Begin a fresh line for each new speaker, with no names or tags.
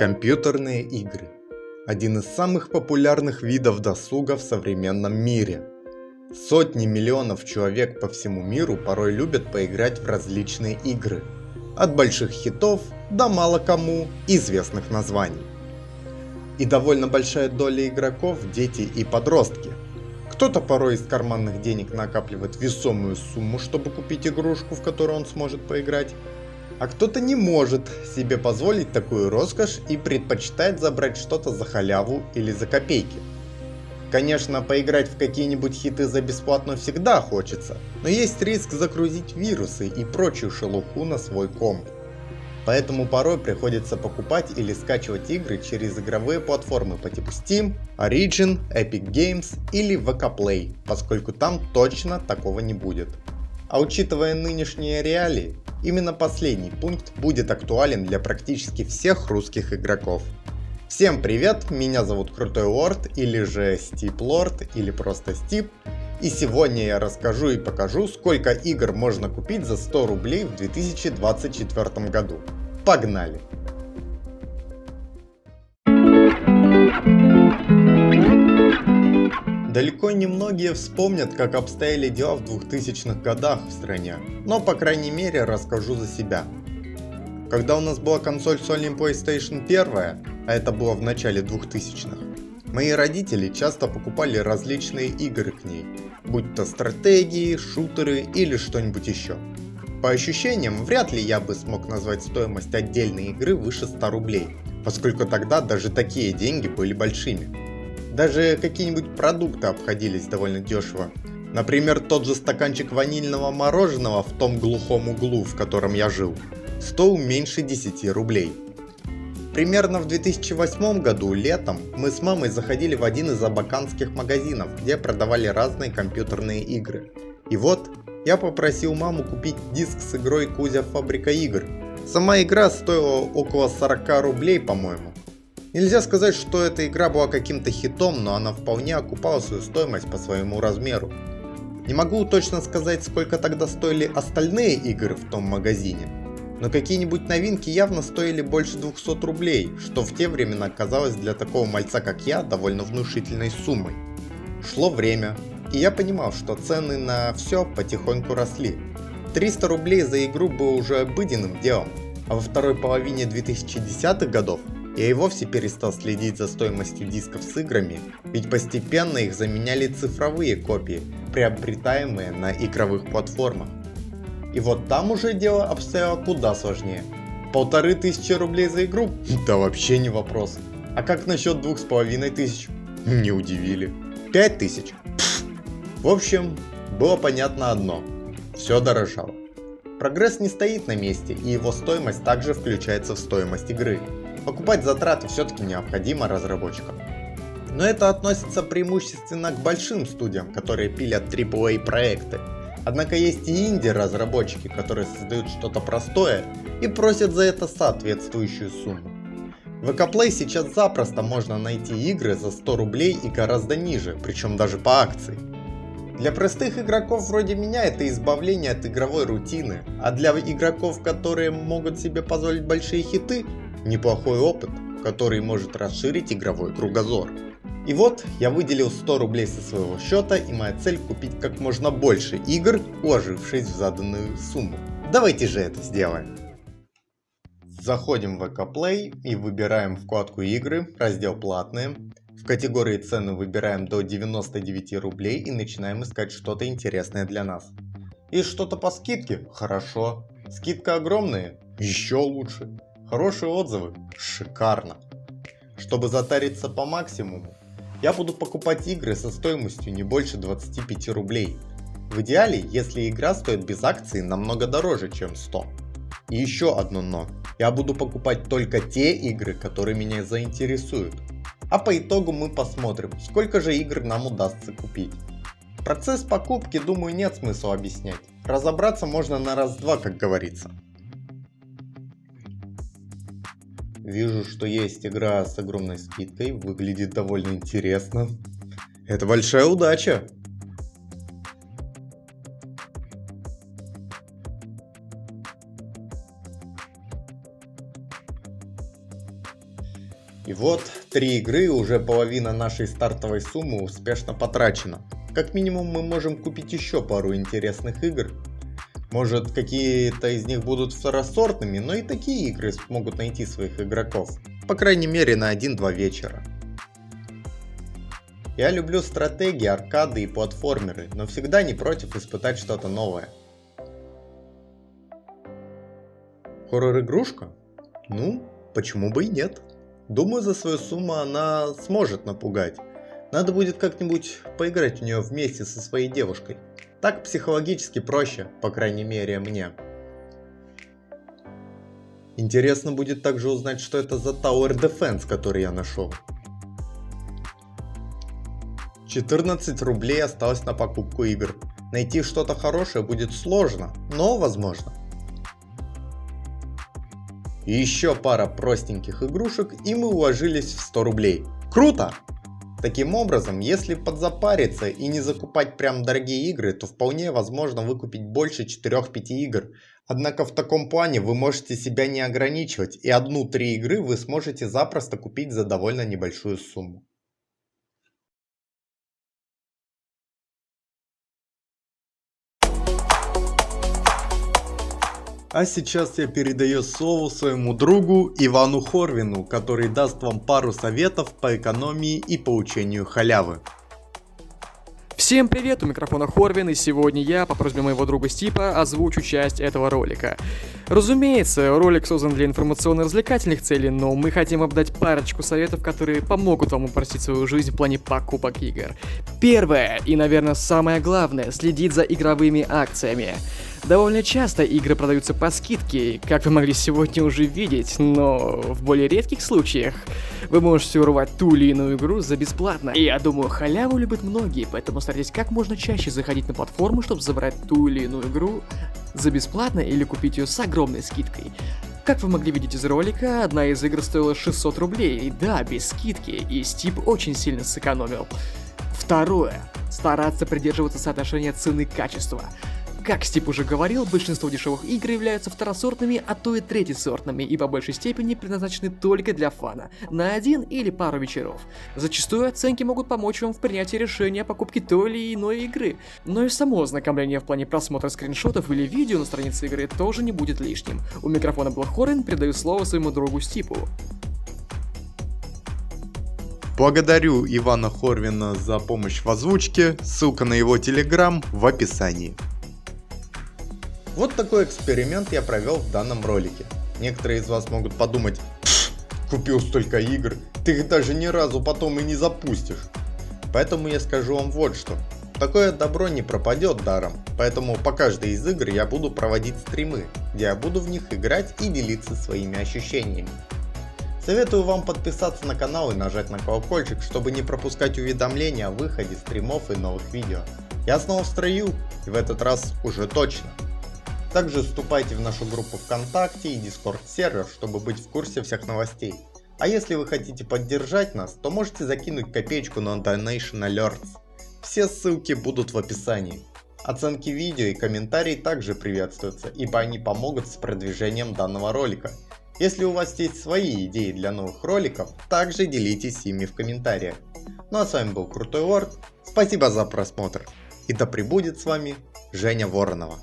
Компьютерные игры – один из самых популярных видов досуга в современном мире. Сотни миллионов человек по всему миру порой любят поиграть в различные игры. От больших хитов до мало кому известных названий. И довольно большая доля игроков – дети и подростки. Кто-то порой из карманных денег накапливает весомую сумму, чтобы купить игрушку, в которую он сможет поиграть. А кто-то не может себе позволить такую роскошь и предпочитает забрать что-то за халяву или за копейки. Конечно, поиграть в какие-нибудь хиты за бесплатно всегда хочется, но есть риск загрузить вирусы и прочую шелуху на свой комп. Поэтому порой приходится покупать или скачивать игры через игровые платформы по типу Steam, Origin, Epic Games или VK Play, поскольку там точно такого не будет. А учитывая нынешние реалии, именно последний пункт будет актуален для практически всех русских игроков. Всем привет, меня зовут Крутой Лорд, или же Стип Лорд, или просто Стип. И сегодня я расскажу и покажу, сколько игр можно купить за 100 рублей в 2024 году. Погнали! Далеко не многие вспомнят, как обстояли дела в 2000-х годах в стране, но по крайней мере расскажу за себя. Когда у нас была консоль Sony PlayStation 1, а это было в начале 2000-х, мои родители часто покупали различные игры к ней, будь то стратегии, шутеры или что-нибудь еще. По ощущениям, вряд ли я бы смог назвать стоимость отдельной игры выше 100 рублей, поскольку тогда даже такие деньги были большими. Даже какие-нибудь продукты обходились довольно дешево. Например, тот же стаканчик ванильного мороженого в том глухом углу, в котором я жил, стоил меньше 10 рублей. Примерно в 2008 году летом мы с мамой заходили в один из абаканских магазинов, где продавали разные компьютерные игры. И вот, я попросил маму купить диск с игрой Кузя Фабрика игр. Сама игра стоила около 40 рублей, по-моему. Нельзя сказать, что эта игра была каким-то хитом, но она вполне окупала свою стоимость по своему размеру. Не могу точно сказать, сколько тогда стоили остальные игры в том магазине, но какие-нибудь новинки явно стоили больше 200 рублей, что в те времена казалось для такого мальца как я довольно внушительной суммой. Шло время, и я понимал, что цены на все потихоньку росли. 300 рублей за игру было уже обыденным делом, а во второй половине 2010-х годов я и вовсе перестал следить за стоимостью дисков с играми, ведь постепенно их заменяли цифровые копии, приобретаемые на игровых платформах. И вот там уже дело обстояло куда сложнее. 1500 рублей за игру? Да вообще не вопрос. А как насчет 2500? Не удивили. 5000? Пфф. В общем, было понятно одно. Все дорожало. Прогресс не стоит на месте, и его стоимость также включается в стоимость игры. Покупать затраты все-таки необходимо разработчикам. Но это относится преимущественно к большим студиям, которые пилят AAA проекты. Однако есть и инди-разработчики, которые создают что-то простое и просят за это соответствующую сумму. В VK Play сейчас запросто можно найти игры за 100 рублей и гораздо ниже, причем даже по акции. Для простых игроков вроде меня это избавление от игровой рутины, а для игроков, которые могут себе позволить большие хиты, неплохой опыт, который может расширить игровой кругозор. И вот я выделил 100 рублей со своего счета, и моя цель купить как можно больше игр, уложившись в заданную сумму. Давайте же это сделаем. Заходим в VK Play и выбираем вкладку игры, раздел платные. В категории цены выбираем до 99 рублей и начинаем искать что-то интересное для нас. Есть что-то по скидке? Хорошо. Скидка огромная? Еще лучше. Хорошие отзывы? Шикарно. Чтобы затариться по максимуму, я буду покупать игры со стоимостью не больше 25 рублей. В идеале, если игра стоит без акции намного дороже, чем 100. И еще одно но. Я буду покупать только те игры, которые меня заинтересуют. А по итогу мы посмотрим, сколько же игр нам удастся купить. Процесс покупки, думаю, нет смысла объяснять. Разобраться можно на раз-два, как говорится. Вижу, что есть игра с огромной скидкой, выглядит довольно интересно. Это большая удача. И вот 3 игры, уже половина нашей стартовой суммы успешно потрачена. Как минимум мы можем купить еще пару интересных игр. Может, какие-то из них будут второсортными, но и такие игры смогут найти своих игроков. По крайней мере на 1-2 вечера. Я люблю стратегии, аркады и платформеры, но всегда не против испытать что-то новое. Хоррор-игрушка? Ну, почему бы и нет. Думаю, за свою сумму она сможет напугать. Надо будет как-нибудь поиграть в нее вместе со своей девушкой. Так психологически проще, по крайней мере мне. Интересно будет также узнать, что это за Tower Defense, который я нашел. 14 рублей осталось на покупку игр. Найти что-то хорошее будет сложно, но возможно. И еще пара простеньких игрушек, и мы уложились в 100 рублей. Круто! Таким образом, если подзапариться и не закупать прям дорогие игры, то вполне возможно выкупить больше 4-5 игр. Однако в таком плане вы можете себя не ограничивать, и 1-3 игры вы сможете запросто купить за довольно небольшую сумму. А сейчас я передаю слово своему другу Ивану Хорвину, который даст вам пару советов по экономии и получению халявы.
Всем привет, у микрофона Хорвин, и сегодня я, по просьбе моего друга Стипа, озвучу часть этого ролика. Разумеется, ролик создан для информационно-развлекательных целей, но мы хотим обдать парочку советов, которые помогут вам упростить свою жизнь в плане покупок игр. Первое, и, наверное, самое главное, следить за игровыми акциями. Довольно часто игры продаются по скидке, как вы могли сегодня уже видеть, но в более редких случаях вы можете урвать ту или иную игру за бесплатно. И я думаю, халяву любят многие, поэтому старайтесь как можно чаще заходить на платформу, чтобы забрать ту или иную игру за бесплатно или купить ее с огромной скидкой. Как вы могли видеть из ролика, одна из игр стоила 600 рублей, и да, без скидки, и Стип очень сильно сэкономил. Второе. Стараться придерживаться соотношения цены-качества. Как Стип уже говорил, большинство дешевых игр являются второсортными, а то и третьесортными, и по большей степени предназначены только для фана, на один или пару вечеров. Зачастую оценки могут помочь вам в принятии решения о покупке той или иной игры, но и само ознакомление в плане просмотра скриншотов или видео на странице игры тоже не будет лишним. У микрофона был Хорин, передаю слово своему другу Стипу.
Благодарю Ивана Хорвина за помощь в озвучке, ссылка на его телеграм в описании. Вот такой эксперимент я провел в данном ролике. Некоторые из вас могут подумать: купил столько игр, ты их даже ни разу потом и не запустишь. Поэтому я скажу вам вот что. Такое добро не пропадет даром, поэтому по каждой из игр я буду проводить стримы, где я буду в них играть и делиться своими ощущениями. Советую вам подписаться на канал и нажать на колокольчик, чтобы не пропускать уведомления о выходе стримов и новых видео. Я снова в строю, и в этот раз уже точно. Также вступайте в нашу группу ВКонтакте и Discord сервер, чтобы быть в курсе всех новостей. А если вы хотите поддержать нас, то можете закинуть копеечку на Donation Alerts. Все ссылки будут в описании. Оценки видео и комментарии также приветствуются, ибо они помогут с продвижением данного ролика. Если у вас есть свои идеи для новых роликов, также делитесь ими в комментариях. Ну а с вами был Крутой Лорд, спасибо за просмотр, и да пребудет с вами Женя Воронова.